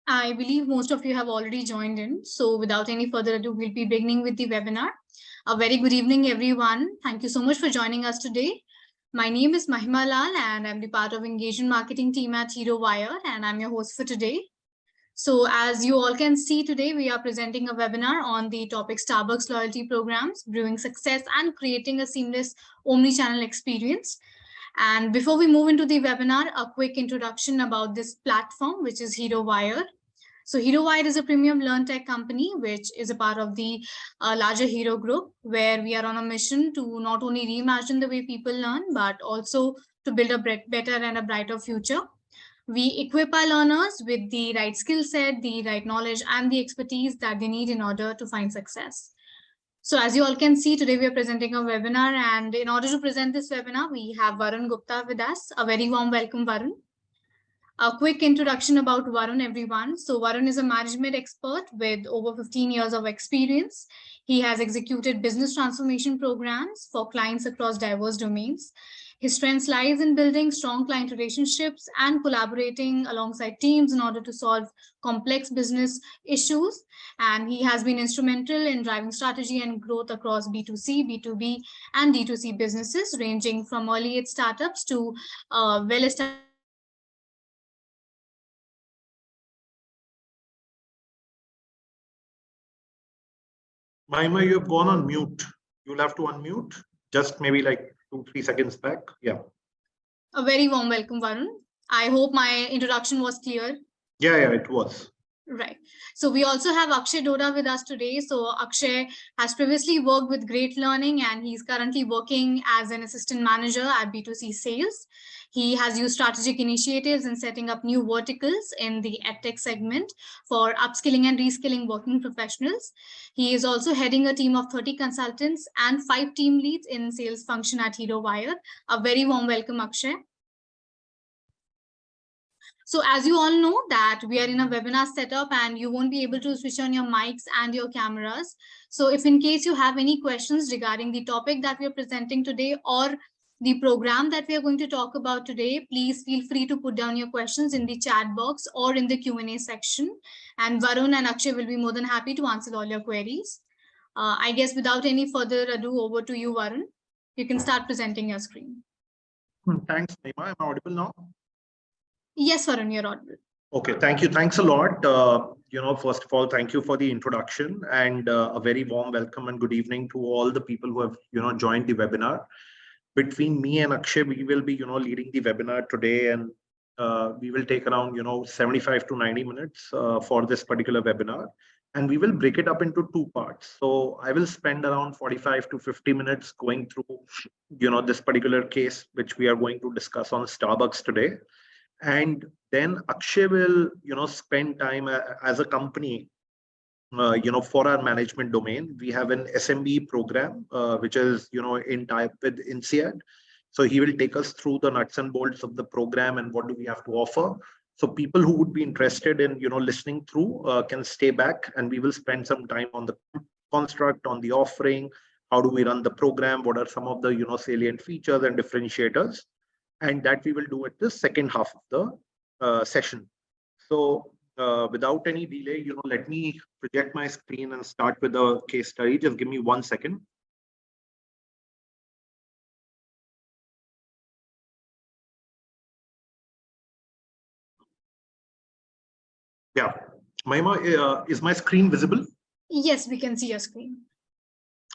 I believe most of you have already joined in. So without any further ado, we'll be beginning with the webinar. A very good evening, everyone. Thank you so much for joining us today. My name is Mahima Lal and I'm the part of engagement marketing team at Hero Wire, and I'm your host for today. So as you all can see today, we are presenting a webinar on the topic Starbucks loyalty programs, brewing success, and creating a seamless omni-channel experience. And before we move into the webinar, a quick introduction about this platform, which is Hero Wire. So Hero Wire is a premium learn tech company, which is a part of the larger Hero group, where we are on a mission to not only reimagine the way people learn, but also to build a better and a brighter future. We equip our learners with the right skill set, the right knowledge, and the expertise that they need in order to find success. So as you all can see, today we are presenting a webinar, and in order to present this webinar, we have Varun Gupta with us. A very warm welcome, Varun. A quick introduction about Varun, everyone. So Varun is a management expert with over 15 years of experience. He has executed business transformation programs for clients across diverse domains. His strengths lies in building strong client relationships and collaborating alongside teams in order to solve complex business issues. And he has been instrumental in driving strategy and growth across B2C, B2B, and D2C businesses, ranging from early age startups to well-established. Mahima, you have gone on mute. You'll have to unmute just maybe like 2-3 seconds back. Yeah. A very warm welcome, Varun. I hope my introduction was clear. Yeah, it was. Right. So we also have Akshay Doda with us today. So Akshay has previously worked with Great Learning, and he's currently working as an assistant manager at B2C sales. He has used strategic initiatives in setting up new verticals in the edtech segment for upskilling and reskilling working professionals. He is also heading a team of 30 consultants and 5 team leads in sales function at Hero Wire. A very warm welcome, Akshay. So as you all know that we are in a webinar setup and you won't be able to switch on your mics and your cameras. So if in case you have any questions regarding the topic that we are presenting today or the program that we are going to talk about today, please feel free to put down your questions in the chat box or in the Q&A section. And Varun and Akshay will be more than happy to answer all your queries. I guess without any further ado, over to you, Varun. You can start presenting your screen. Thanks, Mahima. Am I audible now? Yes, Varun, you're audible. Okay, thank you. Thanks a lot. First of all, thank you for the introduction, and a very warm welcome and good evening to all the people who have, joined the webinar. Between me and Akshay, we will be, leading the webinar today, and we will take around, 75 to 90 minutes for this particular webinar. And we will break it up into 2 parts. So I will spend around 45 to 50 minutes going through, this particular case, which we are going to discuss on Starbucks today. And then Akshay will, spend time as a company, for our management domain. We have an SMB program, which is, in type with INSEAD. So he will take us through the nuts and bolts of the program and what do we have to offer. So people who would be interested in, listening through can stay back, and we will spend some time on the construct, on the offering, how do we run the program, what are some of the, salient features and differentiators. And that we will do at the second half of the session. So without any delay, let me project my screen and start with the case study. Just give me 1 second. Yeah, Mahima, is my screen visible? Yes, we can see your screen.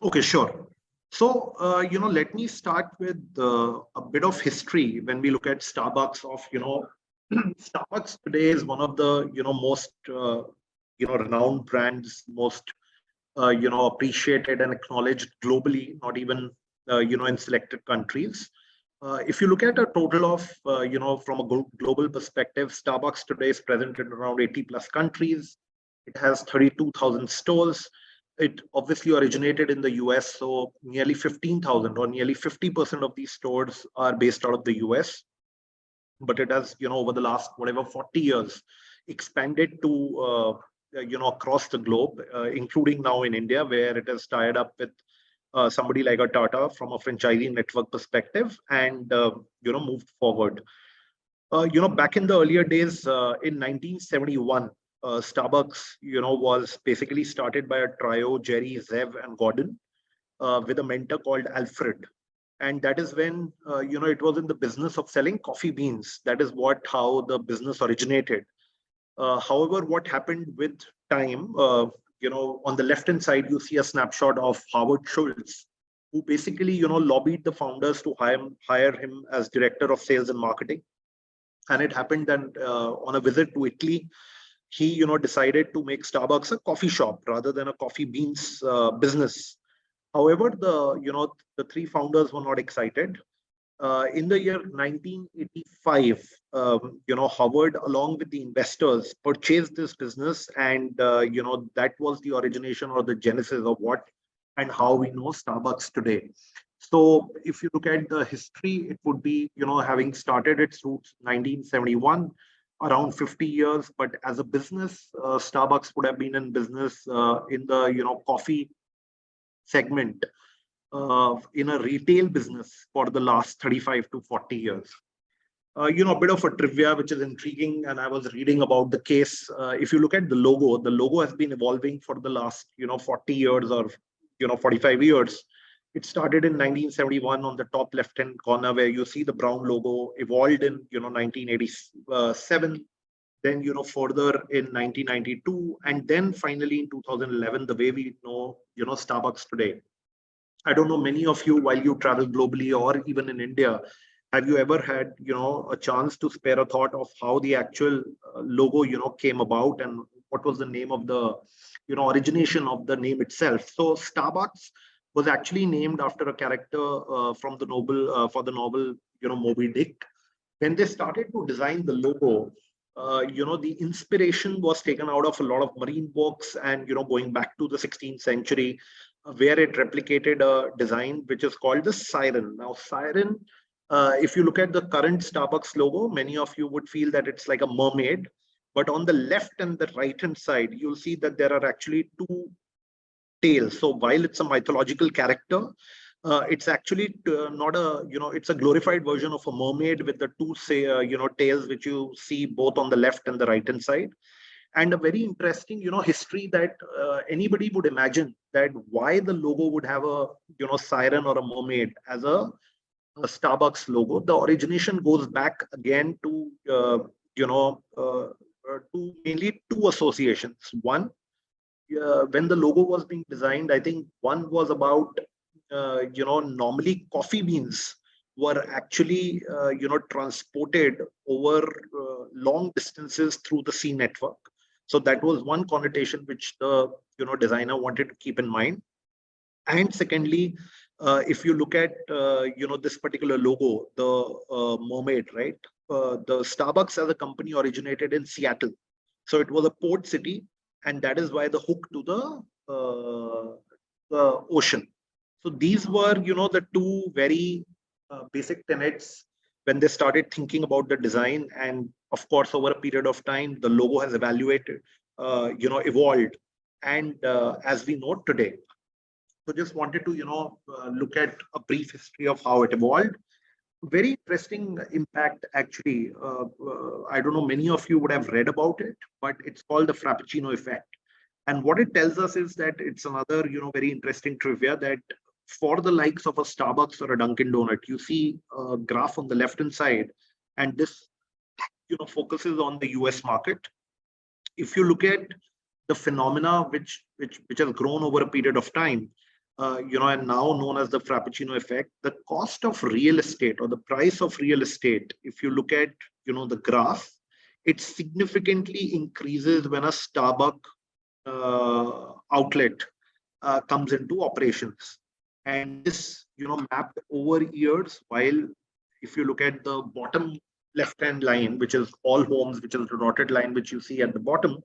Okay, sure. So, let me start with a bit of history. When we look at Starbucks Starbucks today is one of the, most, renowned brands, most, appreciated and acknowledged globally, not even, in selected countries. If you look at a total of, from a global perspective, Starbucks today is present in around 80 plus countries. It has 32,000 stores. It obviously originated in the US, so nearly 15,000 or nearly 50% of these stores are based out of the US. But it has, over the last 40 years, expanded to, across the globe, including now in India, where it has tied up with somebody like a Tata from a franchisee network perspective and, moved forward. Back in the earlier days, in 1971, Starbucks, was basically started by a trio, Jerry, Zev, and Gordon, with a mentor called Alfred. And that is when, it was in the business of selling coffee beans. That is how the business originated. However, what happened with time, on the left hand side, you see a snapshot of Howard Schultz, who basically, lobbied the founders to hire him as director of sales and marketing. And it happened that on a visit to Italy, he, decided to make Starbucks a coffee shop rather than a coffee beans business. However, the three founders were not excited. In the year 1985, Howard, along with the investors, purchased this business, and that was the origination or the genesis of what and how we know Starbucks today. So, if you look at the history, it would be, having started its roots 1971, around 50 years. But as a business, Starbucks would have been in business in the coffee segment, in a retail business for the last 35 to 40 years. A bit of a trivia which is intriguing, and I was reading about the case. If you look at the logo has been evolving for the last 40 years or 45 years. It started in 1971 on the top left-hand corner, where you see the brown logo, evolved in 1987, then further in 1992, and then finally in 2011, the way we know Starbucks today. I don't know, many of you, while you travel globally or even in India, have you ever had a chance to spare a thought of how the actual logo came about, and what was the name of the origination of the name itself? So Starbucks was actually named after a character from the novel for the novel Moby Dick. When they started to design the logo, the inspiration was taken out of a lot of marine books, and going back to the 16th century, where it replicated a design which is called the siren. Now, siren, if you look at the current Starbucks logo, many of you would feel that it's like a mermaid. But on the left and the right hand side, you'll see that there are actually two tails. So while it's a mythological character, it's actually not a, it's a glorified version of a mermaid with the two, tails, which you see both on the left and the right hand side. And a very interesting, history that anybody would imagine that why the logo would have a, siren or a mermaid as a Starbucks logo. The origination goes back again to, to mainly two associations. One, when the logo was being designed, I think one was about, normally coffee beans were actually, transported over long distances through the sea network. So that was one connotation which the, designer wanted to keep in mind. And secondly, if you look at, this particular logo, the mermaid, right? The Starbucks as a company originated in Seattle. So it was a port city, and that is why the hook to the ocean. So these were, the two very basic tenets when they started thinking about the design. And of course, over a period of time, the logo has evolved, and as we know today. So just wanted to, look at a brief history of how it evolved. Very interesting impact, actually. I don't know, many of you would have read about it, but it's called the Frappuccino effect. And what it tells us is that it's another, very interesting trivia that for the likes of a Starbucks or a Dunkin' Donut, you see a graph on the left-hand side, and this, focuses on the US market. If you look at the phenomena which has grown over a period of time, and now known as the Frappuccino effect, the cost of real estate or the price of real estate, if you look at, the graph, it significantly increases when a Starbucks outlet comes into operations. And this, mapped over years, while if you look at the bottom left-hand line, which is all homes, which is the dotted line, which you see at the bottom,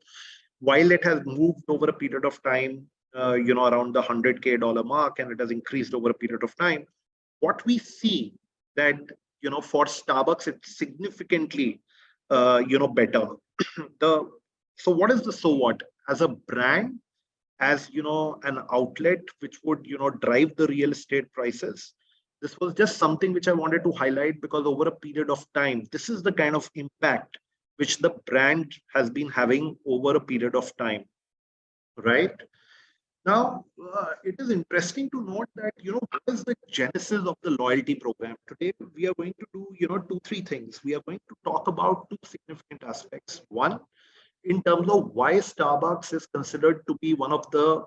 while it has moved over a period of time, around the $100K mark, and it has increased over a period of time, what we see that, for Starbucks, it's significantly, better. So what is the so what? As a brand, as an outlet which would drive the real estate prices, this was just something which I wanted to highlight, because over a period of time, this is the kind of impact which the brand has been having over a period of time, right? Now, it is interesting to note that, what is the genesis of the loyalty program? Today, we are going to do, two, three things. We are going to talk about two significant aspects. One, in terms of why Starbucks is considered to be one of the,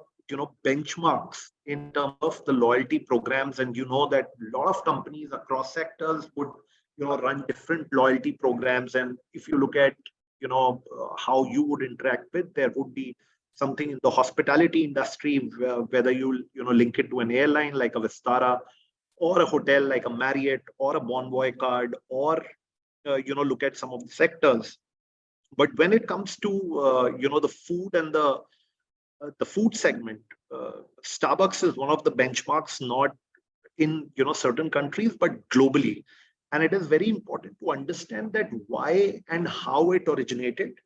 benchmarks in terms of the loyalty programs. And that a lot of companies across sectors would, run different loyalty programs. And if you look at, how you would interact with, there would be something in the hospitality industry, whether you link it to an airline like a Vistara, or a hotel like a Marriott, or a Bonvoy card, or look at some of the sectors. But when it comes to the food and the food segment, Starbucks is one of the benchmarks, not in certain countries but globally. And it is very important to understand that why and how it originated.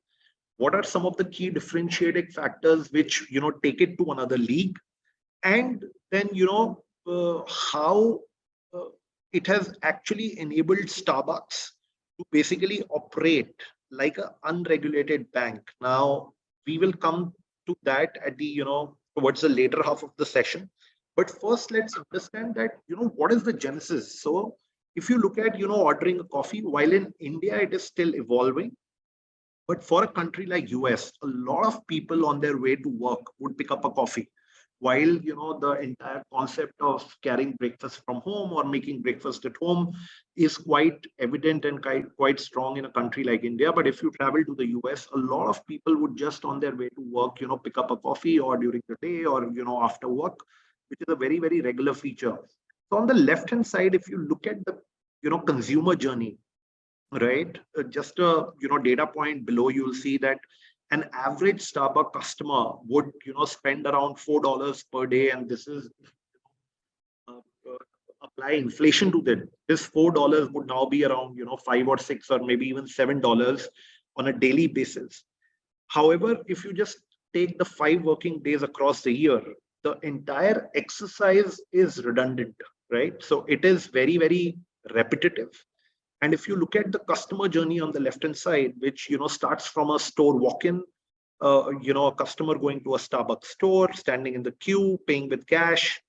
What are some of the key differentiating factors which take it to another league, and then how uh, it has actually enabled Starbucks to basically operate like an unregulated bank. Now we will come to that at the towards the later half of the session, but first let's understand that what is the genesis. So if you look at ordering a coffee, while in India it is still evolving, but for a country like US, a lot of people on their way to work would pick up a coffee. While the entire concept of carrying breakfast from home or making breakfast at home is quite evident and quite strong in a country like India. But if you travel to the US, a lot of people would just on their way to work, pick up a coffee, or during the day, or after work, which is a very, very regular feature. So on the left hand side, if you look at the consumer journey, right? Just a data point below, you'll see that an average Starbucks customer would spend around $4 per day, and this is uh, uh, apply inflation to that. This $4 would now be around 5 or 6 or maybe even $7 on a daily basis. However, if you just take the 5 working days across the year, the entire exercise is redundant, right? So it is very, very repetitive. And if you look at the customer journey on the left hand side, which starts from a store walk-in, a customer going to a Starbucks store, standing in the queue, paying with cash,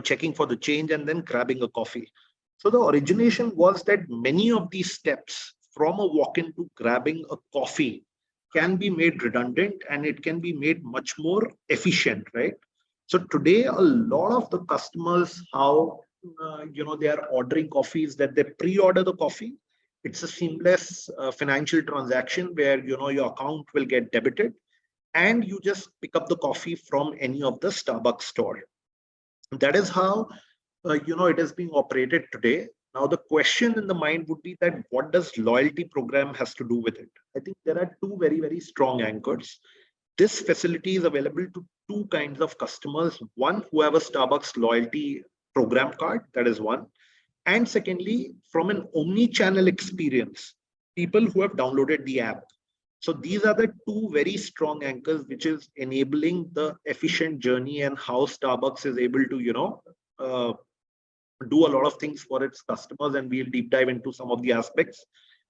checking for the change, and then grabbing a coffee. So the origination was that many of these steps from a walk-in to grabbing a coffee can be made redundant, and it can be made much more efficient, right? So today, a lot of the customers, how they are ordering coffees, that they pre-order the coffee. It's a seamless financial transaction where your account will get debited, and you just pick up the coffee from any of the Starbucks store. That is how it is being operated today. Now the question in the mind would be that what does loyalty program has to do with it? I think there are two very, very strong anchors. This facility is available to two kinds of customers: one who have a Starbucks loyalty program card, that is one, and secondly, from an omni-channel experience, people who have downloaded the app. So these are the two very strong anchors which is enabling the efficient journey, and how Starbucks is able to uh, do a lot of things for its customers. And we'll deep dive into some of the aspects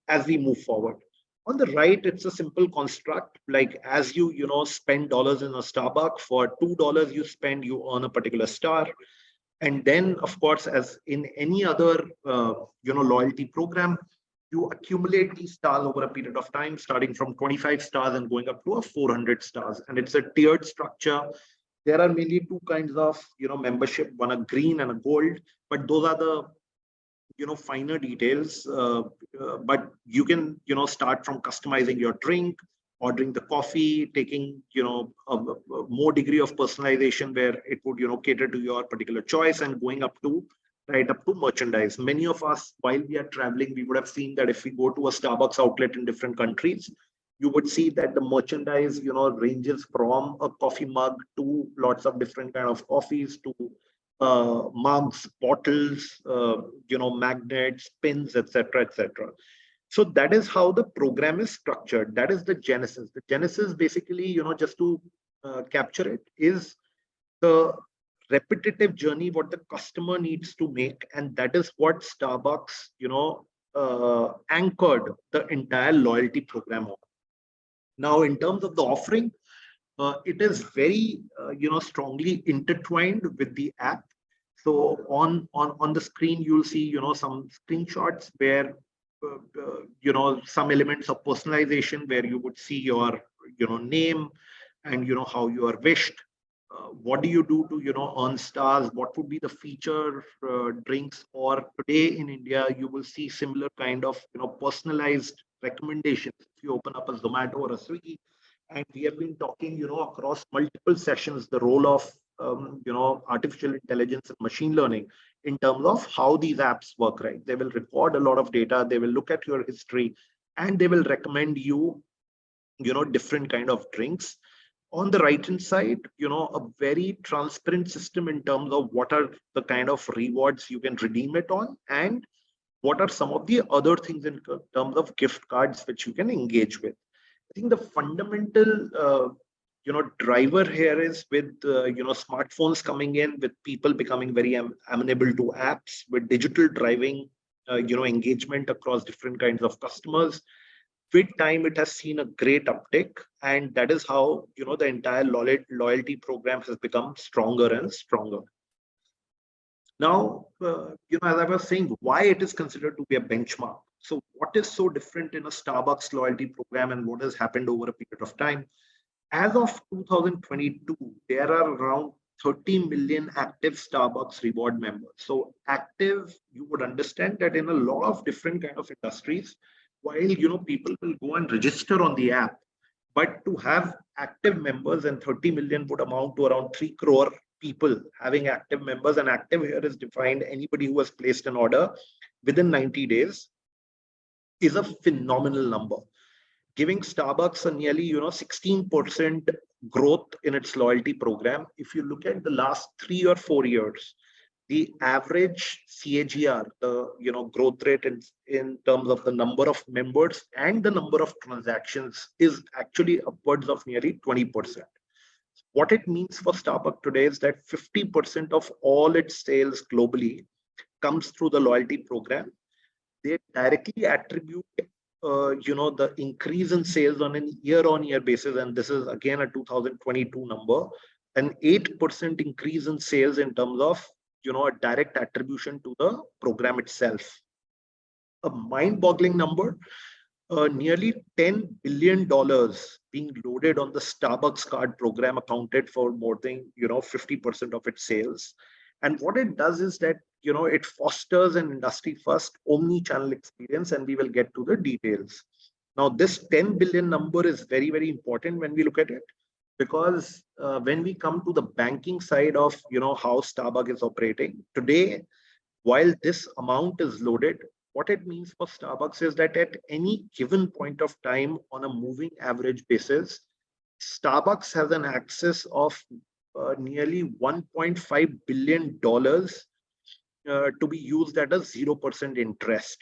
as we move forward. On the right, it's a simple construct. Like as you spend dollars in a Starbucks, for $2 you spend, you earn a particular star. And then, of course, as in any other loyalty program, you accumulate these stars over a period of time, starting from 25 stars and going up to a 400 stars. And it's a tiered structure. There are mainly two kinds of membership, one a green and a gold, but those are the finer details. But you can start from customizing your drink, ordering the coffee, taking a more degree of personalization where it would cater to your particular choice, and going up to right up to merchandise. Many of us, while we are traveling, we would have seen that if we go to a Starbucks outlet in different countries, you would see that the merchandise ranges from a coffee mug to lots of different kind of coffees, to mugs, bottles, magnets, pins, etc., etc. So that is how the program is structured. That is the genesis. The genesis, basically, just to capture it, is the repetitive journey what the customer needs to make, and that is what Starbucks anchored the entire loyalty program on. Now, in terms of the offering, it is very strongly intertwined with the app. So on the screen you'll see some screenshots where some elements of personalization where you would see your name and how you are wished. What do you do to earn stars? What would be the feature drinks? Or today in India you will see similar kind of personalized recommendations if you open up a Zomato or a Swiggy. And we have been talking across multiple sessions the role of artificial intelligence and machine learning in terms of how these apps work, right? They will record a lot of data, they will look at your history, and they will recommend you different kind of drinks. On the right hand side, a very transparent system in terms of what are the kind of rewards you can redeem it on, and what are some of the other things in terms of gift cards which you can engage with. I think the fundamental driver here is with smartphones coming in, with people becoming very amenable to apps, with digital driving engagement across different kinds of customers. With time it has seen a great uptick, and that is how the entire loyalty program has become stronger and stronger. Now, as I was saying, why it is considered to be a benchmark. So what is so different in a Starbucks loyalty program and what has happened over a period of time? As of 2022, there are around 30 million active Starbucks reward members. So active, you would understand that in a lot of different kind of industries, while people will go and register on the app, but to have active members, and 30 million would amount to around 3 crore people having active members, and active here is defined anybody who has placed an order within 90 days, is a phenomenal number, giving Starbucks a nearly 16% growth in its loyalty program. If you look at the last 3 or 4 years, the average CAGR, the growth rate in terms of the number of members and the number of transactions is actually upwards of nearly 20%. What it means for Starbucks today is that 50% of all its sales globally comes through the loyalty program. They directly attribute the increase in sales on an year-on-year basis, and this is again a 2022 number, an 8% increase in sales in terms of a direct attribution to the program itself. A mind-boggling number, nearly $10 billion being loaded on the Starbucks card program accounted for more than 50% of its sales. And what it does is that it fosters an industry first omni-channel experience, and we will get to the details. Now this 10 billion number is very, very important when we look at it, because when we come to the banking side of how Starbucks is operating today, while this amount is loaded, what it means for Starbucks is that at any given point of time on a moving average basis, Starbucks has an access of nearly $1.5 billion to be used at a 0% interest.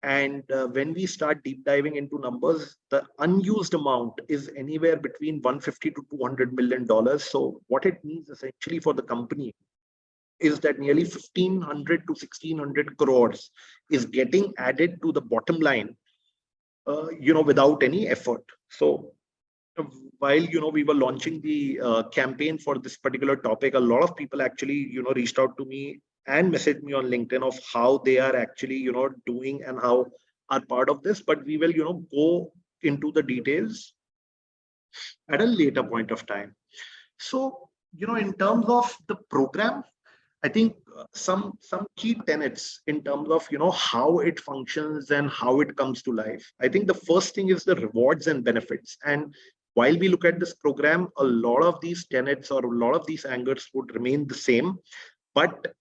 And when we start deep diving into numbers, the unused amount is anywhere between 150 to $200 million. So what it means essentially for the company is that nearly 1500 to 1600 crores is getting added to the bottom line, without any effort. So while we were launching the campaign for this particular topic, a lot of people actually reached out to me and messaged me on LinkedIn of how they are actually doing and how are part of this, but we will go into the details at a later point of time. So in terms of the program, I think some key tenets in terms of how it functions and how it comes to life. I think the first thing is the rewards and benefits. And while we look at this program, a lot of these tenets or a lot of these angles would remain the same, but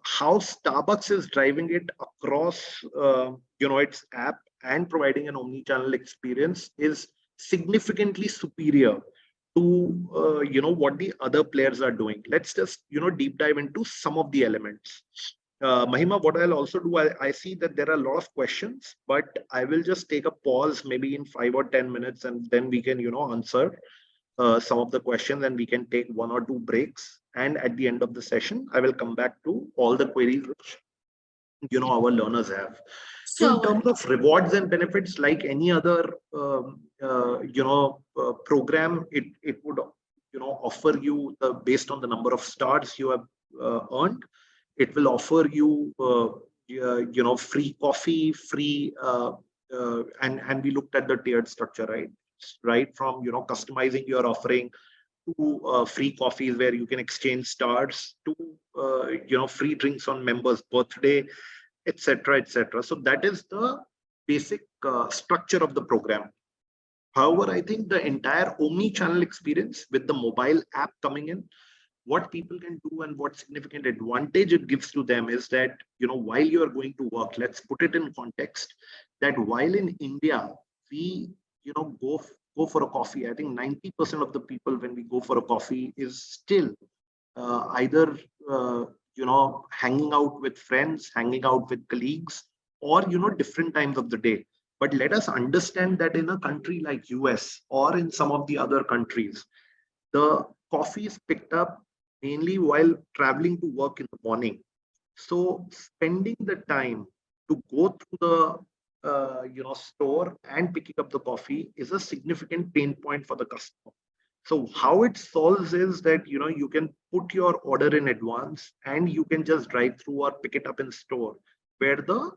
how Starbucks is driving it across its app and providing an omni-channel experience is significantly superior to what the other players are doing. Let's just deep dive into some of the elements. Mahima, what I'll also do, I see that there are a lot of questions, but I will just take a pause maybe in 5 or 10 minutes, and then we can answer some of the questions, and we can take 1 or 2 breaks. And at the end of the session, I will come back to all the queries which our learners have. So in Sure. terms of rewards and benefits, like any other program, it would offer you based on the number of stars you have earned. It will offer you free coffee, free and we looked at the tiered structure, right from customizing your offering to free coffees where you can exchange stars to free drinks on members' birthday, etc., etc. So that is the basic structure of the program. However, I think the entire omni-channel experience with the mobile app coming in, what people can do and what significant advantage it gives to them is that while you are going to work, let's put it in context that while in India we go for a coffee, I think 90% of the people when we go for a coffee is still either hanging out with friends, hanging out with colleagues, or different times of the day. But let us understand that in a country like US or in some of the other countries, the coffee is picked up mainly while traveling to work in the morning. So spending the time to go to the store and picking up the coffee is a significant pain point for the customer. So how it solves is that you can put your order in advance and you can just drive through or pick it up in store where the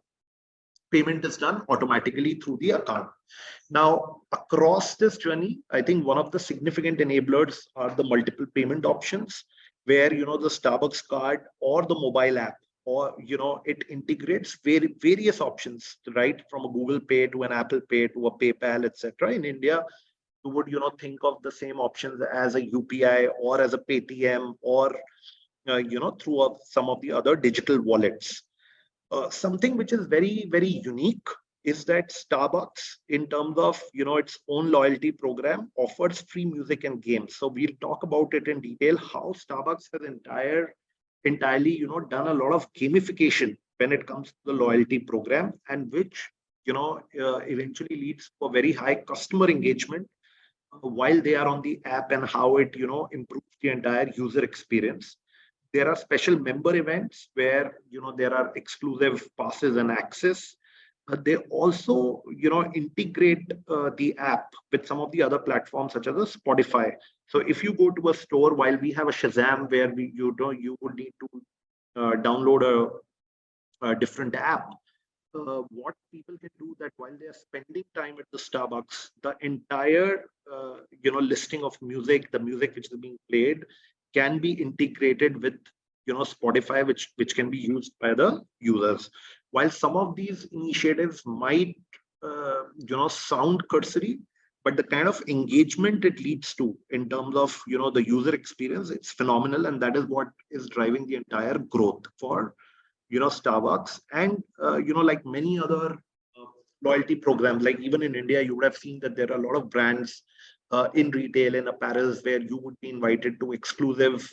payment is done automatically through the account. Now, across this journey, I think one of the significant enablers are the multiple payment options where the Starbucks card or the mobile app or it integrates various options, right, from a Google Pay to an Apple Pay to a PayPal, etc. In India, you would think of the same options as a UPI or as a Paytm or through some of the other digital wallets. Something which is very, very unique is that Starbucks, in terms of its own loyalty program, offers free music and games. So we'll talk about it in detail how Starbucks has entirely done a lot of gamification when it comes to the loyalty program, and which eventually leads to a very high customer engagement while they are on the app, and how it improves the entire user experience. There are special member events where there are exclusive passes and access. They also integrate the app with some of the other platforms such as a Spotify. So if you go to a store, while we have a Shazam where you would need to download a different app, what people can do that while they are spending time at the Starbucks, the entire listing of music, the music which is being played, can be integrated with Spotify, which can be used by the users. While some of these initiatives might sound cursory, but the kind of engagement it leads to in terms of the user experience, it's phenomenal, and that is what is driving the entire growth for Starbucks. And like many other loyalty programs, like even in India, you would have seen that there are a lot of brands in retail and apparel where you would be invited to exclusive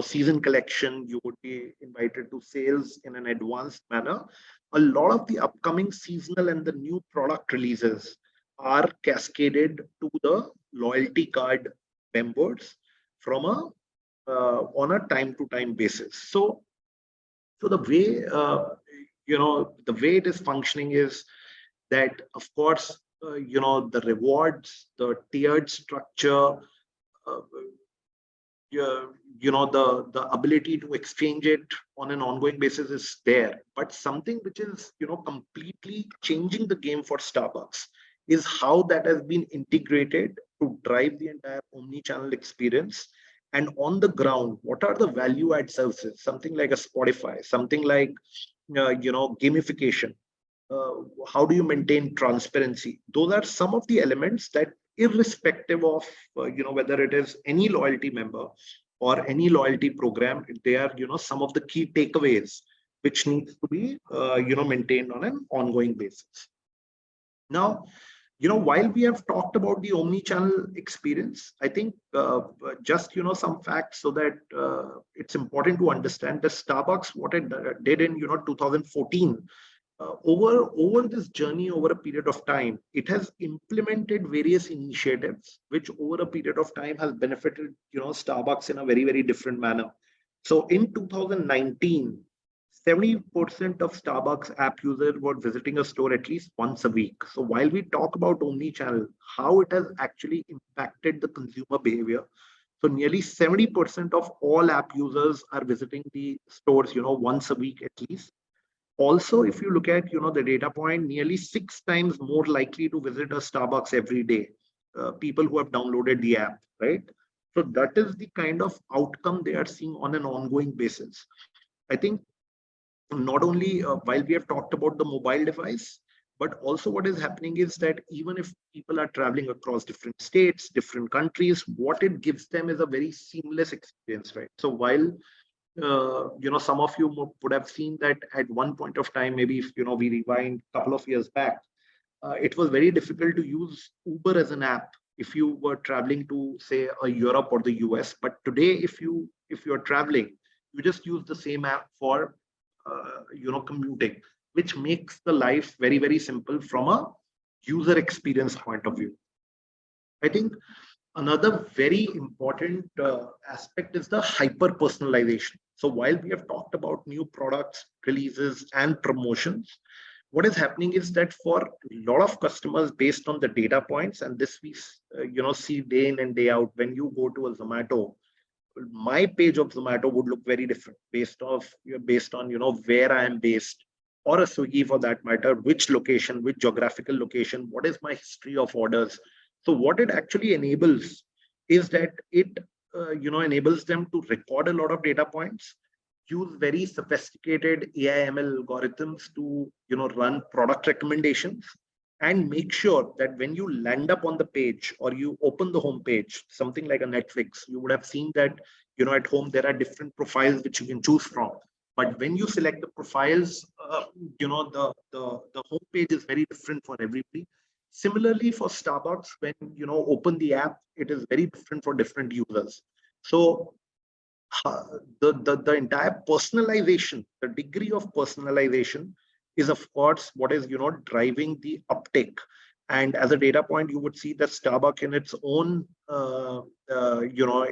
season collection. You would be invited to sales in an advanced manner. A lot of the upcoming seasonal and the new product releases are cascaded to the loyalty card members from a on a time to time basis. So the way the way it is functioning is that, of course, the rewards, the tiered structure, uh, the ability to exchange it on an ongoing basis is there. But something which is completely changing the game for Starbucks is how that has been integrated to drive the entire omni-channel experience. And on the ground, what are the value add services? Something like a Spotify, something like gamification. How do you maintain transparency? Those are some of the elements that, irrespective of whether it is any loyalty member or any loyalty program, they are some of the key takeaways which needs to be maintained on an ongoing basis. Now, while we have talked about the omni-channel experience, I think just some facts so that it's important to understand that Starbucks, what it did in 2014, over this journey, over a period of time, it has implemented various initiatives which over a period of time has benefited Starbucks in a very, very different manner. So in 2019, 70% of Starbucks app users were visiting a store at least once a week. So while we talk about omni-channel, how it has actually impacted the consumer behavior. So nearly 70% of all app users are visiting the stores, once a week at least. Also, if you look at, the data point, nearly 6 times more likely to visit a Starbucks every day, people who have downloaded the app, right? So that is the kind of outcome they are seeing on an ongoing basis. I think not only while we have talked about the mobile device, but also what is happening is that even if people are traveling across different states, different countries, what it gives them is a very seamless experience, right? So while some of you would have seen that at one point of time, maybe if we rewind a couple of years back, it was very difficult to use Uber as an app if you were traveling to, say, a Europe or the US. But today, if you're traveling, you just use the same app for commuting, which makes the life very, very simple from a user experience point of view. I think another very important aspect is the hyper personalization. So while we have talked about new products, releases, and promotions, what is happening is that for a lot of customers, based on the data points, and this we see day in and day out, when you go to a Zomato, my page of Zomato would look very different based on where I am based, or a Swiggy for that matter, which location, which geographical location, what is my history of orders. So what it actually enables is that it enables them to record a lot of data points, use very sophisticated AI/ML algorithms to run product recommendations, and make sure that when you land up on the page or you open the home page, something like a Netflix, you would have seen that at home there are different profiles which you can choose from. But when you select the profiles, the home page is very different for everybody. Similarly, for Starbucks, when open the app, it is very different for different users. So the entire personalization, the degree of personalization is of course what is driving the uptake. And as a data point, you would see that Starbucks in its own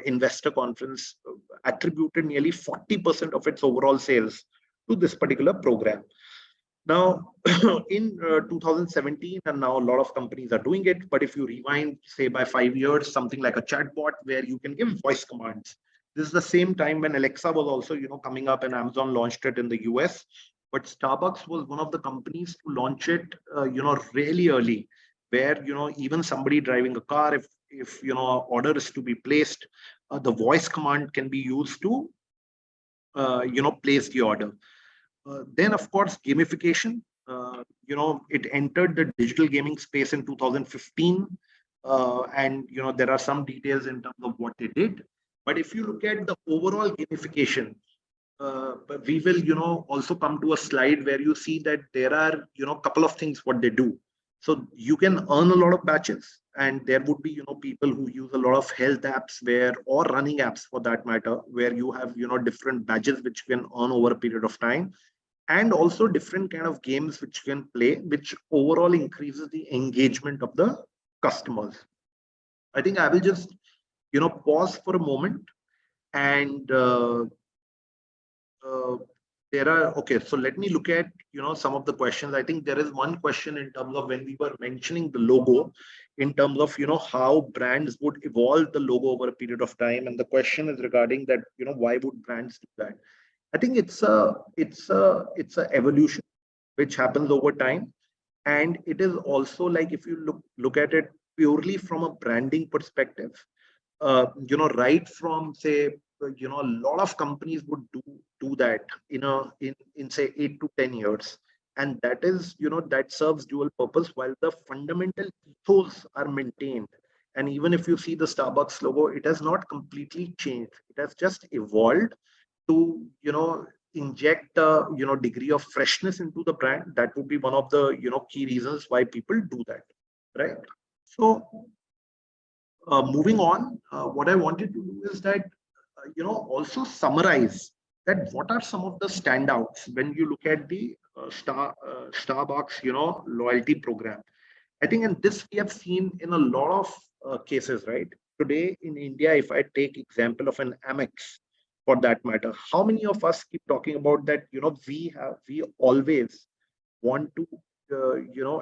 investor conference attributed nearly 40% of its overall sales to this particular program. Now, in 2017, and now a lot of companies are doing it, but if you rewind, say, by 5 years, something like a chatbot where you can give voice commands. This is the same time when Alexa was also, coming up, and Amazon launched it in the US. But Starbucks was one of the companies to launch it, really early, where, even somebody driving a car, if order is to be placed, the voice command can be used to, place the order. Then, of course, gamification. It entered the digital gaming space in 2015, and there are some details in terms of what they did. But if you look at the overall gamification, but we will also come to a slide where you see that there are a couple of things what they do. So you can earn a lot of badges, and there would be people who use a lot of health apps or running apps for that matter, where you have different badges which you can earn over a period of time, and also different kind of games which you can play, which overall increases the engagement of the customers. I think I will just pause for a moment, and there are, okay, so let me look at some of the questions. I think there is one question in terms of when we were mentioning the logo, in terms of how brands would evolve the logo over a period of time, and the question is regarding that why would brands do that. I think it's a evolution which happens over time, and it is also like, if you look at it purely from a branding perspective, right from, say, a lot of companies would do that in say 8 to 10 years, and that is that serves dual purpose while the fundamental ethos are maintained. And even if you see the Starbucks logo, it has not completely changed. It has just evolved to inject a degree of freshness into the brand. That would be one of the key reasons why people do that, right? So moving on, what I wanted to do is that also summarize that what are some of the standouts when you look at the Starbucks loyalty program. I think, and this we have seen in a lot of cases, right? Today in India, if I take example of an Amex, for that matter. How many of us keep talking about that? We always want to,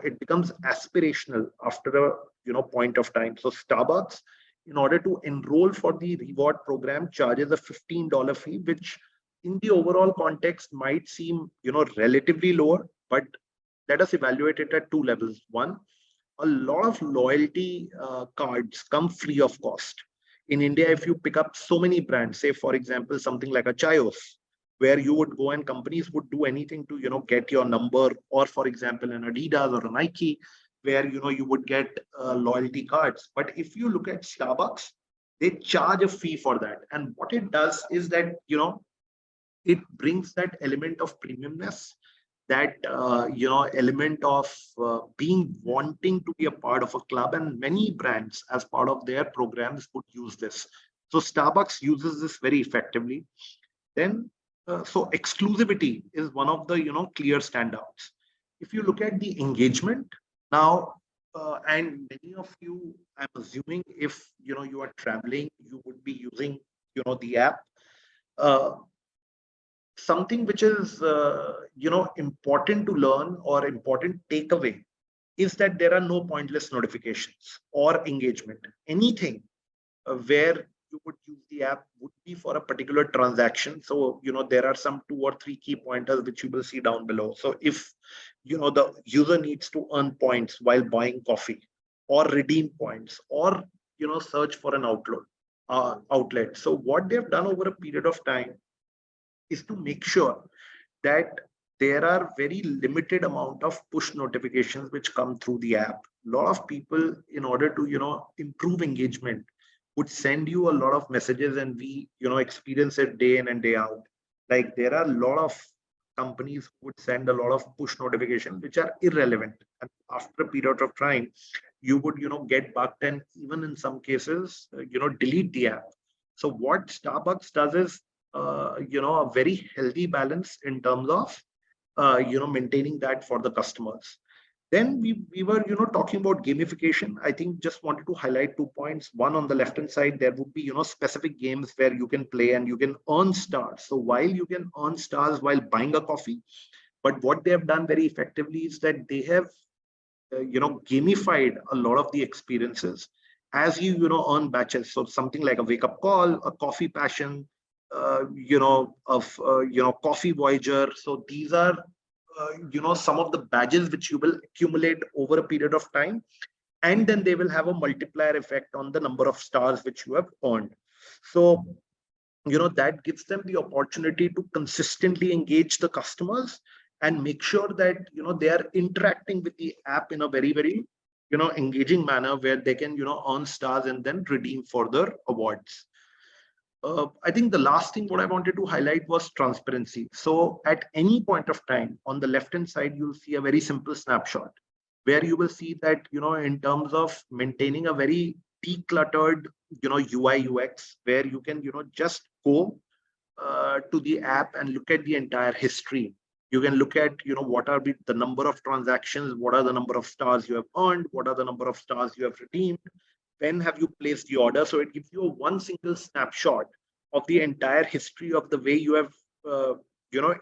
it becomes aspirational after a, point of time. So Starbucks, in order to enroll for the reward program, charges a $15 fee, which in the overall context might seem, relatively lower, but let us evaluate it at two levels. One, a lot of loyalty cards come free of cost. In India, if you pick up so many brands, say for example, something like a Chayos, where you would go and companies would do anything to, get your number, or for example, an Adidas or a Nike, where, you would get loyalty cards. But if you look at Starbucks, they charge a fee for that. And what it does is that, it brings that element of premiumness, that element of being wanting to be a part of a club, and many brands as part of their programs would use this. So Starbucks uses this very effectively. Then so exclusivity is one of the, clear standouts. If you look at the engagement now, and many of you, I'm assuming, if you are traveling, you would be using, the app. uh, Something which is, important to learn or important takeaway is that there are no pointless notifications or engagement. Anything where you would use the app would be for a particular transaction. So, there are some 2 or 3 key pointers which you will see down below. So if, the user needs to earn points while buying coffee, or redeem points, or, search for an outlet. So what they've done over a period of time is to make sure that there are very limited amount of push notifications which come through the app. A lot of people, in order to, improve engagement, would send you a lot of messages, and we, experience it day in and day out. Like, there are a lot of companies who would send a lot of push notifications which are irrelevant, and after a period of time you would, get bugged, and even in some cases, delete the app. So what Starbucks does is, a very healthy balance in terms of, maintaining that for the customers. Then we were, talking about gamification. I think just wanted to highlight 2 points. One, on the left hand side, there would be, specific games where you can play and you can earn stars. So while you can earn stars while buying a coffee, but what they have done very effectively is that they have, gamified a lot of the experiences as you, earn batches. So something like a wake up call, a coffee passion, of, coffee voyager. So these are, some of the badges which you will accumulate over a period of time, and then they will have a multiplier effect on the number of stars which you have earned. So, that gives them the opportunity to consistently engage the customers and make sure that, they are interacting with the app in a very, very, engaging manner, where they can, earn stars and then redeem further awards. I think the last thing what I wanted to highlight was transparency. So at any point of time, on the left hand side, you'll see a very simple snapshot where you will see that, in terms of maintaining a very decluttered, UI UX, where you can, just go to the app and look at the entire history. You can look at, what are the number of transactions, what are the number of stars you have earned, what are the number of stars you have redeemed, when have you placed the order. So it gives you a one single snapshot of the entire history of the way you have,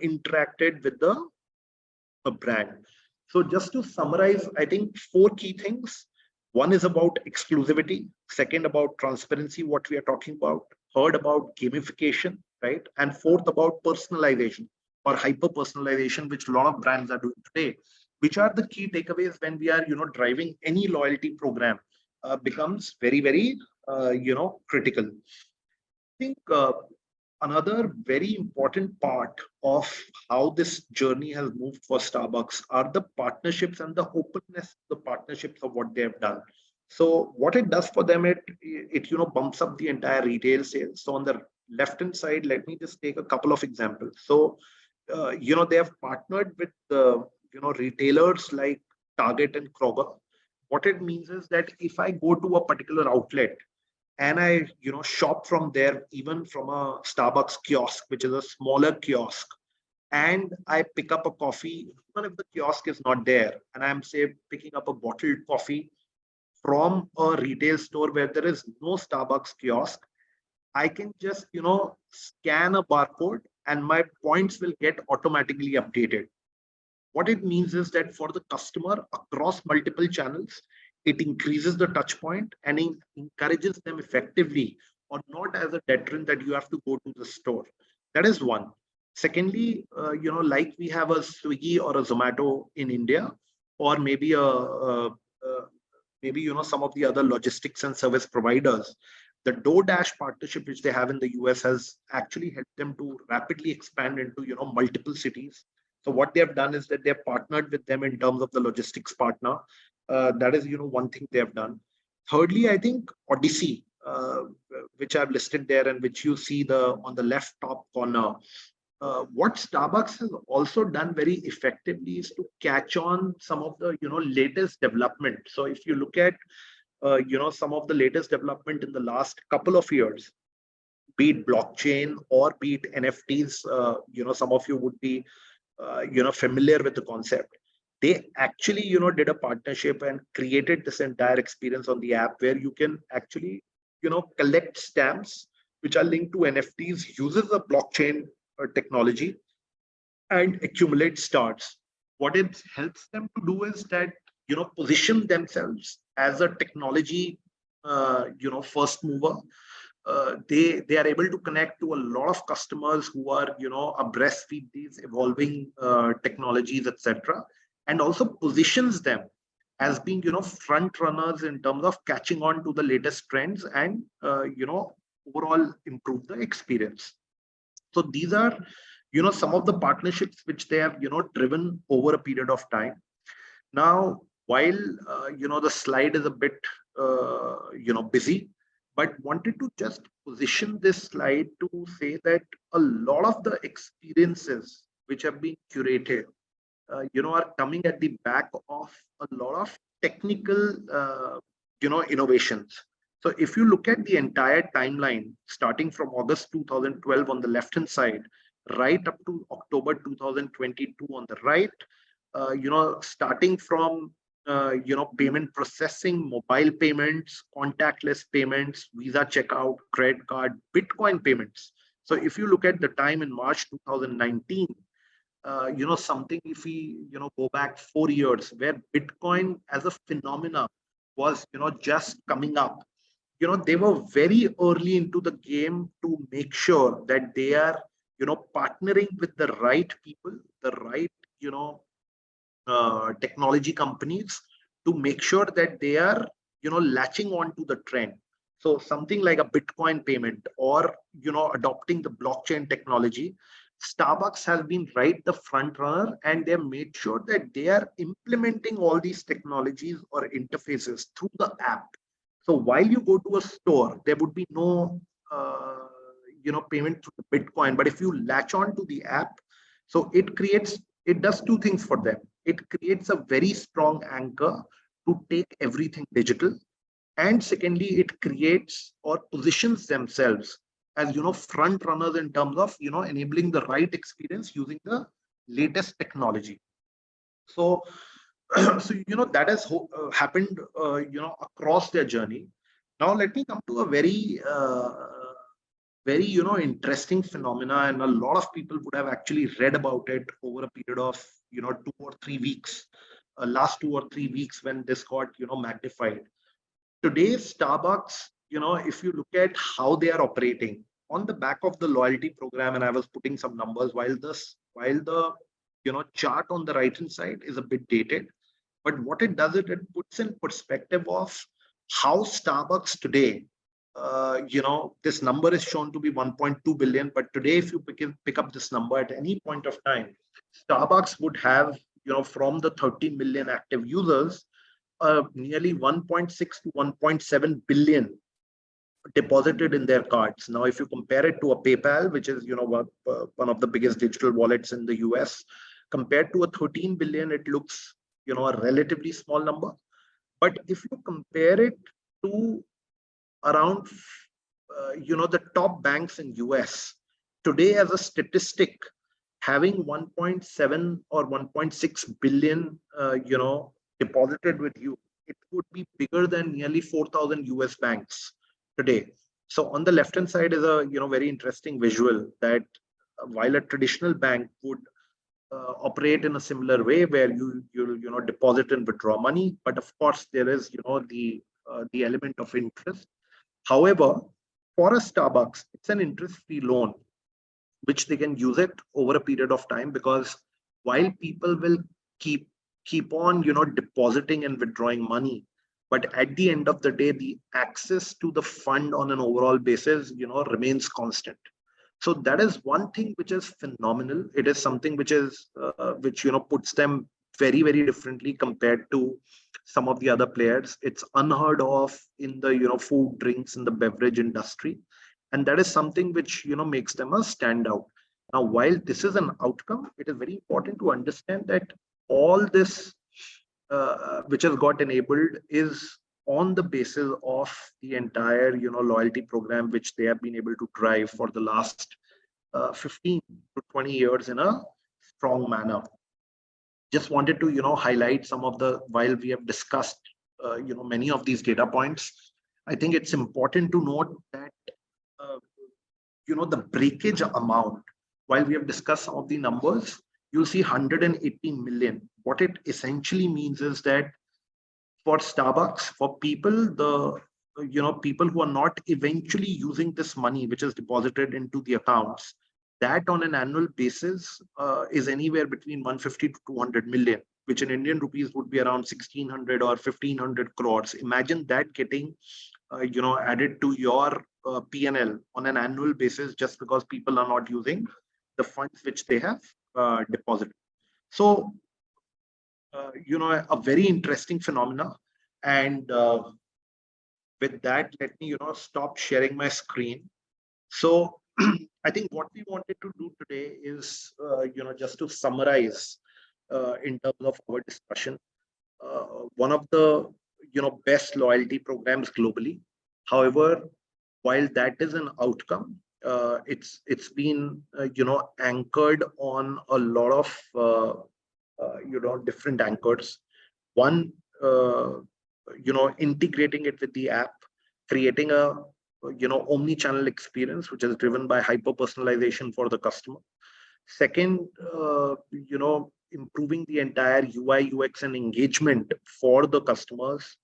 interacted with the brand. So just to summarize, I think 4 key things. One is about exclusivity. Second, about transparency, what we are talking about. Third, about gamification, right? And fourth, about personalization or hyper personalization, which a lot of brands are doing today. Which are the key takeaways when we are, driving any loyalty program? Becomes very, very, critical. I think another very important part of how this journey has moved for Starbucks are the partnerships and the openness of the partnerships of what they have done. So what it does for them, it bumps up the entire retail sales. So on the left hand side, let me just take a couple of examples. So they have partnered with retailers like Target and Kroger. What it means is that if I go to a particular outlet and I, shop from there, even from a Starbucks kiosk, which is a smaller kiosk, and I pick up a coffee, even if the kiosk is not there, and I'm, say, picking up a bottled coffee from a retail store where there is no Starbucks kiosk, I can just, scan a barcode and my points will get automatically updated. What it means is that for the customer across multiple channels, it increases the touch point and encourages them effectively, or not as a deterrent that you have to go to the store. That is one. Secondly, like we have a Swiggy or a Zomato in India, or maybe maybe some of the other logistics and service providers. The DoorDash partnership which they have in the US has actually helped them to rapidly expand into multiple cities. So what they have done is that they have partnered with them in terms of the logistics partner. That is one thing they have done. Thirdly, I think Odyssey, which I've listed there and which you see the on the left top corner. What Starbucks has also done very effectively is to catch on some of the latest development. So if you look at some of the latest development in the last couple of years, be it blockchain or be it NFTs, some of you would be familiar with the concept. They actually did a partnership and created this entire experience on the app where you can actually collect stamps which are linked to NFTs, uses the blockchain technology, and accumulate stars. What it helps them to do is that position themselves as a technology first mover. They are able to connect to a lot of customers who are abreast with these evolving technologies, etc., and also positions them as being front runners in terms of catching on to the latest trends and overall improve the experience. So these are some of the partnerships which they have driven over a period of time. Now, while the slide is a bit busy, but wanted to just position this slide to say that a lot of the experiences which have been curated, are coming at the back of a lot of technical, innovations. So if you look at the entire timeline, starting from August 2012 on the left-hand side, right up to October 2022 on the right, starting from payment processing, mobile payments, contactless payments, Visa checkout, credit card, Bitcoin payments. So if you look at the time in March 2019, something if we go back 4 years where Bitcoin as a phenomena was just coming up, they were very early into the game to make sure that they are partnering with the right people, the right technology companies, to make sure that they are latching on to the trend. So something like a Bitcoin payment or adopting the blockchain technology, Starbucks has been right the front runner, and they have made sure that they are implementing all these technologies or interfaces through the app. So while you go to a store, there would be no payment through the Bitcoin, but if you latch on to the app, so it does two things for them. It creates a very strong anchor to take everything digital, and secondly, it creates or positions themselves as front runners in terms of enabling the right experience using the latest technology. So so that has happened across their journey. Now let me come to a very interesting phenomena, and a lot of people would have actually read about it over a period of 2 or 3 weeks, last 2 or 3 weeks, when this got magnified. Today's Starbucks, if you look at how they are operating on the back of the loyalty program, and I was putting some numbers, while the chart on the right hand side is a bit dated, but what it does is it puts in perspective of how Starbucks today, this number is shown to be 1.2 billion, but today if you pick up this number at any point of time, Starbucks would have from the 13 million active users, nearly 1.6 to 1.7 billion deposited in their cards. Now, if you compare it to a PayPal, which is one of the biggest digital wallets in the US, compared to a 13 billion, it looks a relatively small number. But if you compare it to around the top banks in US today, as a statistic, having 1.7 or 1.6 billion deposited with you, it would be bigger than nearly 4,000 US banks today. So on the left hand side is a very interesting visual that while a traditional bank would operate in a similar way where you deposit and withdraw money, but of course there is the element of interest. However, for a Starbucks, it's an interest-free loan which they can use it over a period of time, because while people will keep on depositing and withdrawing money, but at the end of the day the access to the fund on an overall basis remains constant. So that is one thing which is phenomenal. It is something which is which puts them very, very differently compared to some of the other players. It's unheard of in the food, drinks, and the beverage industry, and that is something which makes them a standout. Now, while this is an outcome, it is very important to understand that all this which has got enabled is on the basis of the entire loyalty program which they have been able to drive for the last 15 to 20 years in a strong manner. Just wanted to highlight some of the, while we have discussed many of these data points, I think it's important to note that uh, the breakage amount, while we have discussed some of the numbers, you'll see 180 million. What it essentially means is that for Starbucks, for people, the people who are not eventually using this money which is deposited into the accounts, that on an annual basis is anywhere between 150 to 200 million, which in Indian rupees would be around 1600 or 1500 crores. Imagine that getting added to your P&L on an annual basis just because people are not using the funds which they have deposited. So a very interesting phenomena. And with that, let me stop sharing my screen. So I think what we wanted to do today is just to summarize in terms of our discussion, one of the best loyalty programs globally. However, while that is an outcome, it's been anchored on a lot of different anchors. One, integrating it with the app, creating a omni-channel experience which is driven by hyper personalization for the customer. Second, improving the entire UI, UX, and engagement for the customers,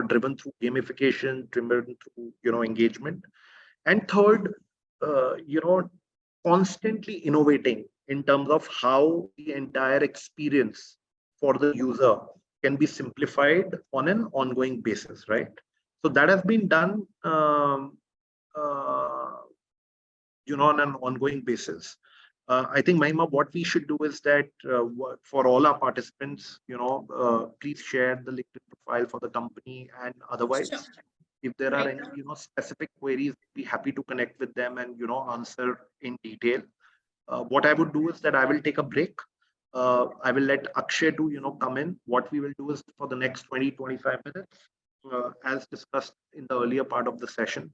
driven through gamification, driven through engagement. And third, constantly innovating in terms of how the entire experience for the user can be simplified on an ongoing basis, right? So that has been done, on an ongoing basis. I think, Mahima, what we should do is that for all our participants, please share the LinkedIn profile for the company, and otherwise, Sure. if there are Right. any specific queries, be happy to connect with them and answer in detail. What I would do is that I will take a break. I will let Akshay to come in. What we will do is for the next 20-25 minutes, as discussed in the earlier part of the session,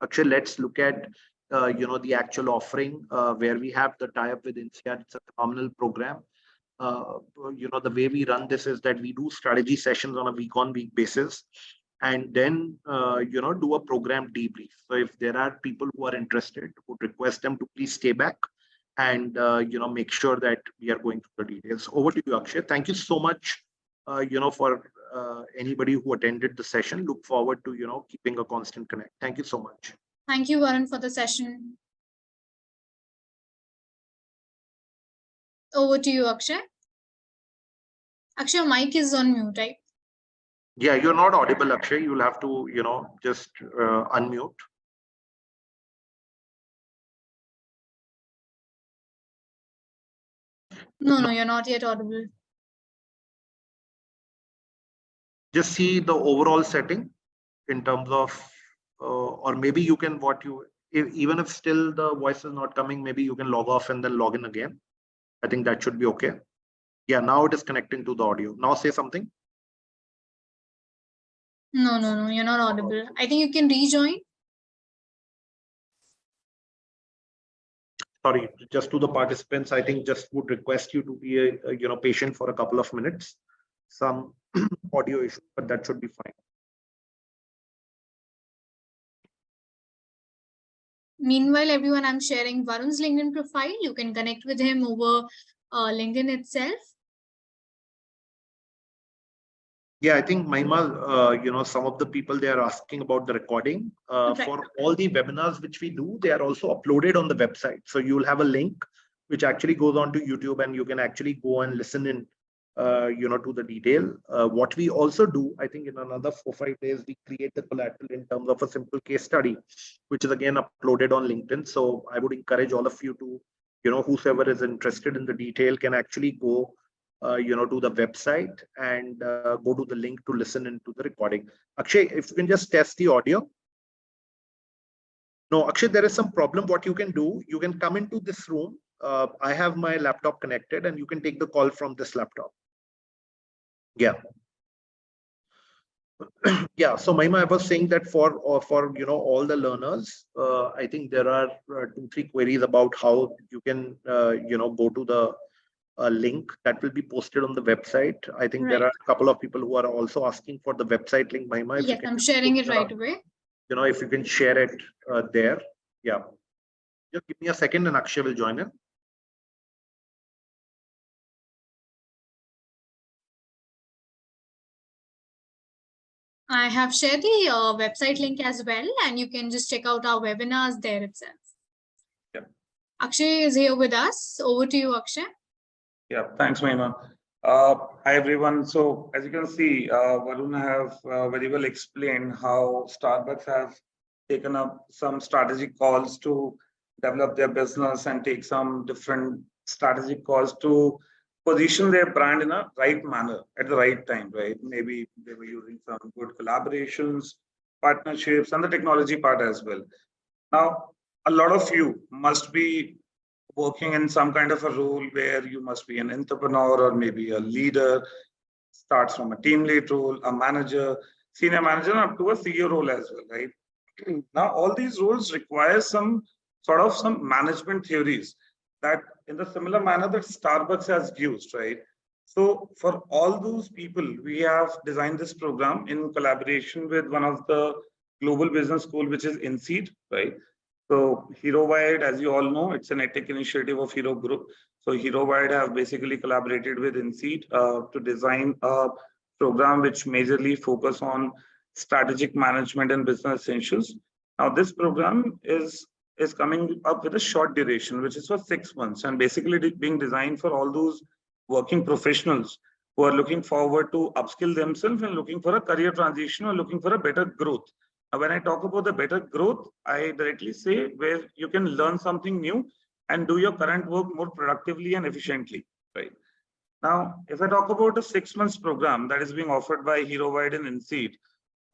Akshay, let's look at the actual offering where we have the tie-up with INSEAD. It's a phenomenal program. The way we run this is that we do strategy sessions on a week-on-week basis, and then do a program debrief. So if there are people who are interested, would request them to please stay back and make sure that we are going through the details. Over to you, Akshay. Thank you so much for anybody who attended the session. Look forward to keeping a constant connect. Thank you so much. Thank you, Varun, for the session. Over to you, Akshay. Akshay, your mic is on mute, right? Yeah, you're not audible, Akshay. You'll have to just unmute. No, you're not yet audible. Just see the overall setting in terms of, or maybe you can, even if still the voice is not coming, maybe you can log off and then log in again. I think that should be okay. Yeah, now it is connecting to the audio. Now say something. No, you're not audible. I think you can rejoin. Sorry, just to the participants, I think just would request you to be patient for a couple of minutes. Some audio issue, but that should be fine. Meanwhile, everyone, I'm sharing Varun's LinkedIn profile. You can connect with him over LinkedIn itself. Yeah, I think Mahima, some of the people, they are asking about the recording. Right. For all the webinars which we do, they are also uploaded on the website. So you'll have a link which actually goes on to YouTube, and you can actually go and listen in, to the detail. What we also do, I think in another 4-5 days, we create the collateral in terms of a simple case study, which is again uploaded on LinkedIn. So I would encourage all of you to, whosoever is interested in the detail can actually go to the website and go to the link to listen into the recording. Akshay, if you can just test the audio. No, Akshay, there is some problem. What you can do, you can come into this room. I have my laptop connected, and you can take the call from this laptop. Yeah. Yeah. So Mahima, I was saying that for all the learners, I think there are 2-3 queries about how you can go to the link that will be posted on the website. I think there are a couple of people who are also asking for the website link. Mahima, if yes, I'm sharing it right away. If you can share it there. Yeah. Just give me a second and Akshay will join in. I have shared the website link as well, and you can just check out our webinars there itself. Yeah. Akshay is here with us. Over to you, Akshay. Yeah, thanks, Mahima. Hi, everyone. So as you can see, Varun have very well explained how Starbucks have taken up some strategic calls to develop their business and take some different strategic calls to position their brand in a right manner at the right time, right? Maybe they were using some good collaborations, partnerships, and the technology part as well. Now, a lot of you must be working in some kind of a role where you must be an entrepreneur or maybe a leader, starts from a team lead role, a manager, senior manager, up to a CEO role as well, right? Now, all these roles require some management theories that in the similar manner that Starbucks has used, right? So for all those people, we have designed this program in collaboration with one of the global business school, which is INSEAD, right? So HeroWired, as you all know, it's an EdTech initiative of Hero Group. So HeroWired have basically collaborated with INSEAD to design a program which majorly focus on strategic management and business essentials. Now, this program is coming up with a short duration, which is for 6 months, and basically being designed for all those working professionals who are looking forward to upskill themselves and looking for a career transition or looking for a better growth. Now, when I talk about the better growth, I directly say where you can learn something new and do your current work more productively and efficiently, right? Now, if I talk about a 6 months program that is being offered by HeroWide and INSEAD,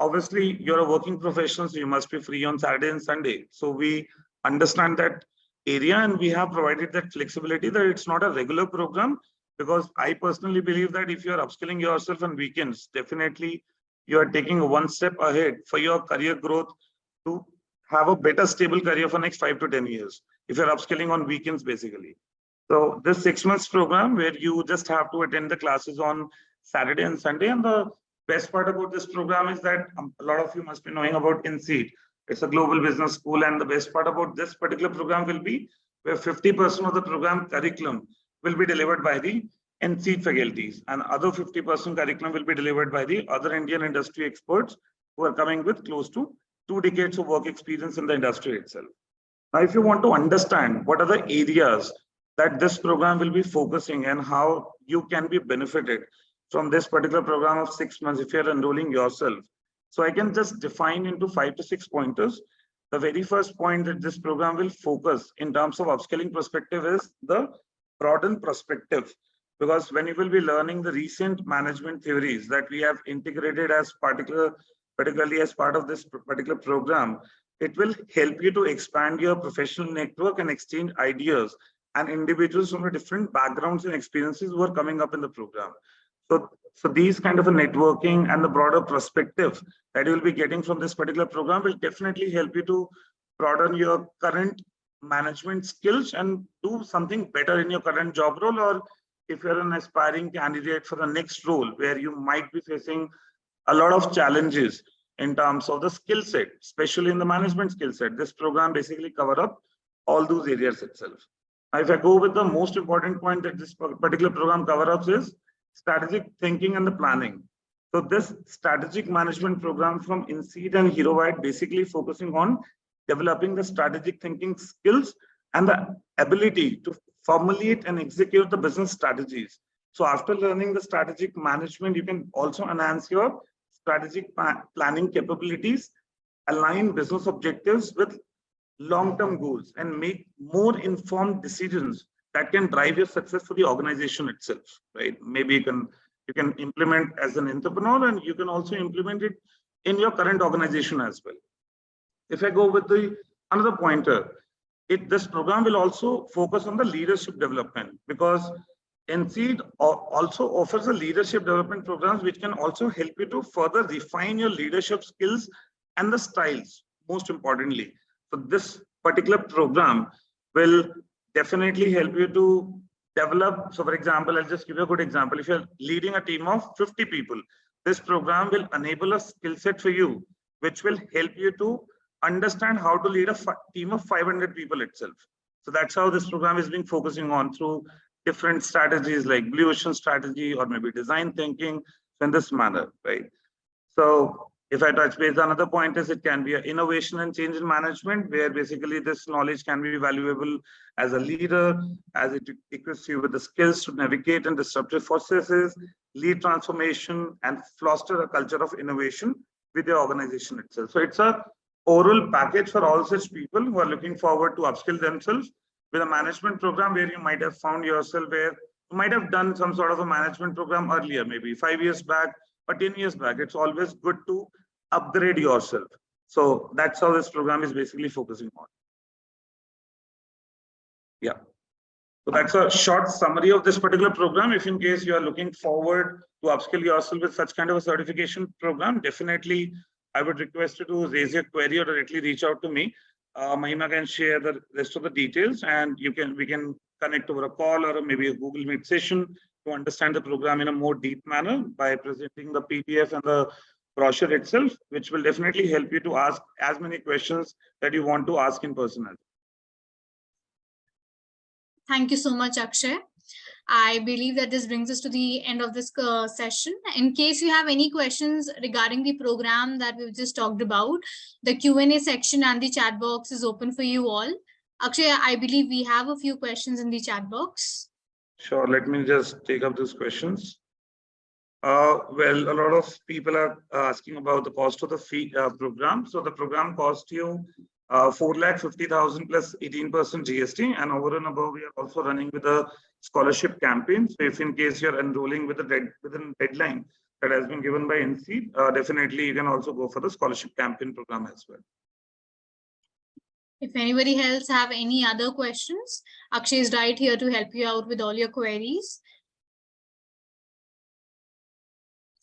obviously you're a working professional, so you must be free on Saturday and Sunday. So we understand that area and we have provided that flexibility that it's not a regular program, because I personally believe that if you're upskilling yourself on weekends, definitely you are taking one step ahead for your career growth to have a better stable career for next 5 to 10 years if you're upskilling on weekends basically. So this 6 months program where you just have to attend the classes on Saturday and Sunday, and the best part about this program is that a lot of you must be knowing about INSEAD. It's a global business school, and the best part about this particular program will be where 50% of the program curriculum will be delivered by the INSEAD faculties, and other 50% curriculum will be delivered by the other Indian industry experts who are coming with close to 2 decades of work experience in the industry itself. Now, if you want to understand what are the areas that this program will be focusing and how you can be benefited from this particular program of 6 months if you're enrolling yourself. So I can just define into 5 to 6 pointers. The very first point that this program will focus in terms of upskilling perspective is the broadened perspective. Because when you will be learning the recent management theories that we have integrated as particularly as part of this particular program, it will help you to expand your professional network and exchange ideas and individuals from different backgrounds and experiences who are coming up in the program. So these kind of a networking and the broader perspective that you will be getting from this particular program will definitely help you to broaden your current management skills and do something better in your current job role, or if you're an aspiring candidate for the next role where you might be facing a lot of challenges in terms of the skill set, especially in the management skill set. This program basically cover up all those areas itself. Now, if I go with the most important point that this particular program cover ups is strategic thinking and the planning. So this strategic management program from INSEAD and HeroWide basically focusing on developing the strategic thinking skills and the ability to formulate and execute the business strategies. So after learning the strategic management, you can also enhance your strategic planning capabilities, align business objectives with long-term goals, and make more informed decisions that can drive your success for the organization itself, right? Maybe you can implement as an entrepreneur, and you can also implement it in your current organization as well. If I go with the another pointer, this program will also focus on the leadership development, because INSEAD also offers a leadership development programs which can also help you to further refine your leadership skills and the styles, most importantly. So this particular program will definitely help you to develop. So for example, I'll just give you a good example. If you're leading a team of 50 people, this program will enable a skill set for you, which will help you to understand how to lead a team of 500 people itself. So that's how this program is being focusing on through different strategies like blue ocean strategy or maybe design thinking in this manner, right? So if I touch base, another point is it can be an innovation and change in management, where basically this knowledge can be valuable as a leader, as it equips you with the skills to navigate and disruptive processes, lead transformation, and foster a culture of innovation with the organization itself. So it's a overall package for all such people who are looking forward to upskill themselves with a management program, where you might have found yourself where you might have done some sort of a management program earlier, maybe 5 years back or 10 years back. It's always good to upgrade yourself. So that's how this program is basically focusing on. Yeah. So that's a short summary of this particular program. If in case you are looking forward to upskill yourself with such kind of a certification program, definitely I would request you to raise your query or directly reach out to me. Mahima can share the rest of the details, and we can connect over a call or maybe a Google Meet session to understand the program in a more deep manner by presenting the PDF and the brochure itself, which will definitely help you to ask as many questions that you want to ask in person. Thank you so much, Akshay. I believe that this brings us to the end of this session. In case you have any questions regarding the program that we've just talked about, the Q&A section and the chat box is open for you all. Akshay, I believe we have a few questions in the chat box. Sure, let me just take up those questions. Well, a lot of people are asking about the cost of the fee program. So the program costs you 4,50,000 plus 18% GST, and over and above, we are also running with a scholarship campaign. So if in case you're enrolling with within deadline that has been given by INSEAD, definitely you can also go for the scholarship campaign program as well. If anybody else have any other questions, Akshay is right here to help you out with all your queries.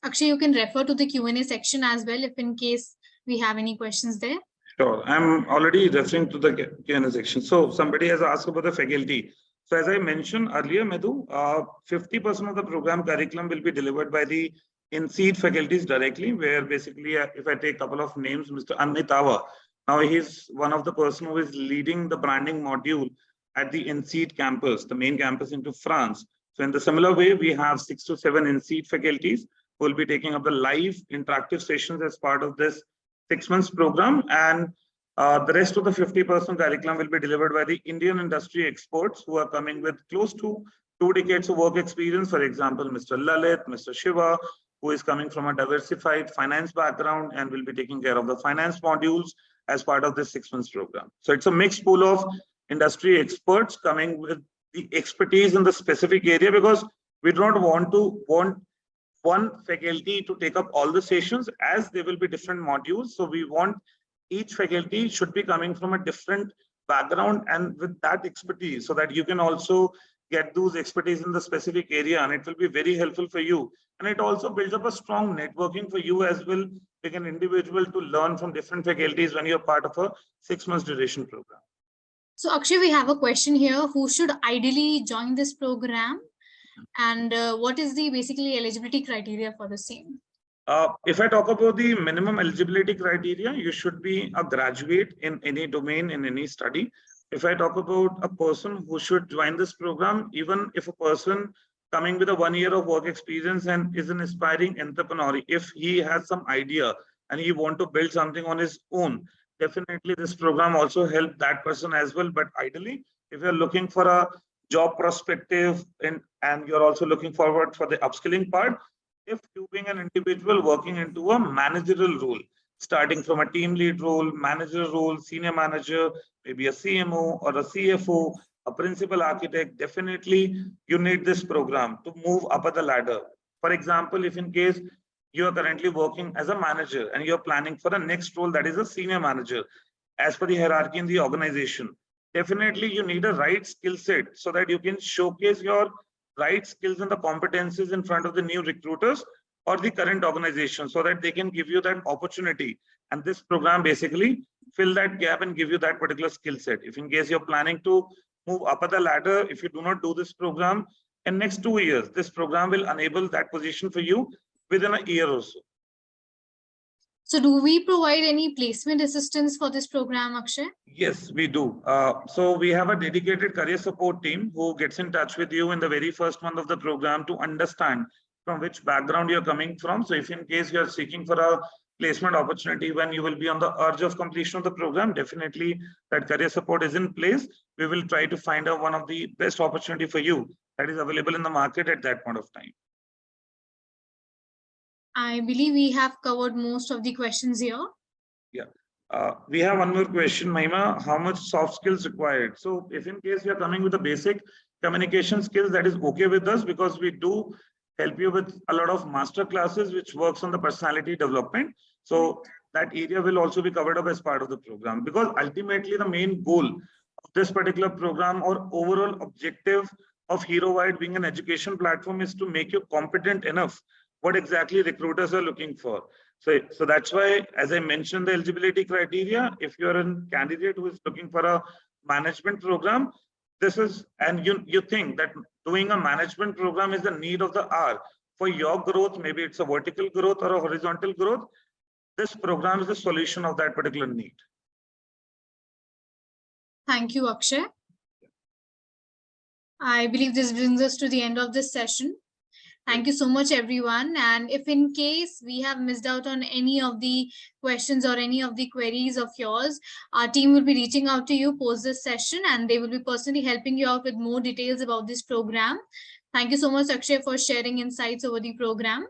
Akshay, you can refer to the Q&A section as well if in case we have any questions there. Sure, I'm already referring to the Q&A section. So somebody has asked about the faculty. So as I mentioned earlier, Madhu, 50% of the program curriculum will be delivered by the INSEAD faculties directly, where basically, if I take a couple of names, Mr. Anitawa, now he's one of the person who is leading the branding module at the INSEAD campus, the main campus into France. So in the similar way, we have 6 to 7 INSEAD faculties who will be taking up the live interactive sessions as part of this 6 months program, and the rest of the 50% curriculum will be delivered by the Indian industry experts who are coming with close to 2 decades of work experience. For example, Mr. Lalit, Mr. Shiva, who is coming from a diversified finance background and will be taking care of the finance modules as part of this 6 months program. So it's a mixed pool of industry experts coming with the expertise in the specific area, because we don't want one faculty to take up all the sessions, as there will be different modules. So we want each faculty should be coming from a different background and with that expertise, so that you can also get those expertise in the specific area, and it will be very helpful for you. And it also builds up a strong networking for you as well, like an individual to learn from different faculties when you're part of a 6 months duration program. So Akshay, we have a question here. Who should ideally join this program? And what is the basically eligibility criteria for the same? If I talk about the minimum eligibility criteria, you should be a graduate in any domain, in any study. If I talk about a person who should join this program, even if a person coming with a 1 year of work experience and is an aspiring entrepreneur, if he has some idea and he want to build something on his own, definitely this program also help that person as well. But ideally, if you're looking for a job perspective and you're also looking forward for the upskilling part, if you being an individual working into a managerial role, starting from a team lead role, manager role, senior manager, maybe a CMO or a CFO, a principal architect, definitely you need this program to move up the ladder. For example, if in case you are currently working as a manager and you're planning for the next role, that is a senior manager, as per the hierarchy in the organization, definitely you need a right skill set so that you can showcase your right skills and the competencies in front of the new recruiters or the current organization so that they can give you that opportunity. And this program basically fill that gap and give you that particular skill set. If in case you're planning to move up the ladder, if you do not do this program in next 2 years, this program will enable that position for you within a year or so. So do we provide any placement assistance for this program, Akshay? Yes, we do. So we have a dedicated career support team who gets in touch with you in the very first month of the program to understand from which background you're coming from. So if in case you're seeking for a placement opportunity when you will be on the urge of completion of the program, definitely that career support is in place. We will try to find out one of the best opportunity for you that is available in the market at that point of time. I believe we have covered most of the questions here. Yeah. We have one more question, Mahima. How much soft skills required? So if in case you're coming with the basic communication skills, that is okay with us because we do help you with a lot of master classes which works on the personality development. So that area will also be covered up as part of the program, because ultimately the main goal of this particular program or overall objective of HeroWide being an education platform is to make you competent enough what exactly recruiters are looking for. So that's why, as I mentioned, the eligibility criteria, if you're a candidate who is looking for a management program, this is, and you think that doing a management program is the need of the hour for your growth, maybe it's a vertical growth or a horizontal growth, this program is the solution of that particular need. Thank you, Akshay. I believe this brings us to the end of this session. Thank you so much, everyone. And if in case we have missed out on any of the questions or any of the queries of yours, our team will be reaching out to you post this session and they will be personally helping you out with more details about this program. Thank you so much, Akshay, for sharing insights over the program.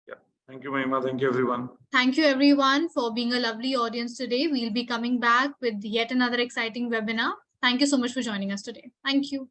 Yeah, thank you, Mahima. Thank you, everyone. Thank you, everyone, for being a lovely audience today. We'll be coming back with yet another exciting webinar. Thank you so much for joining us today. Thank you.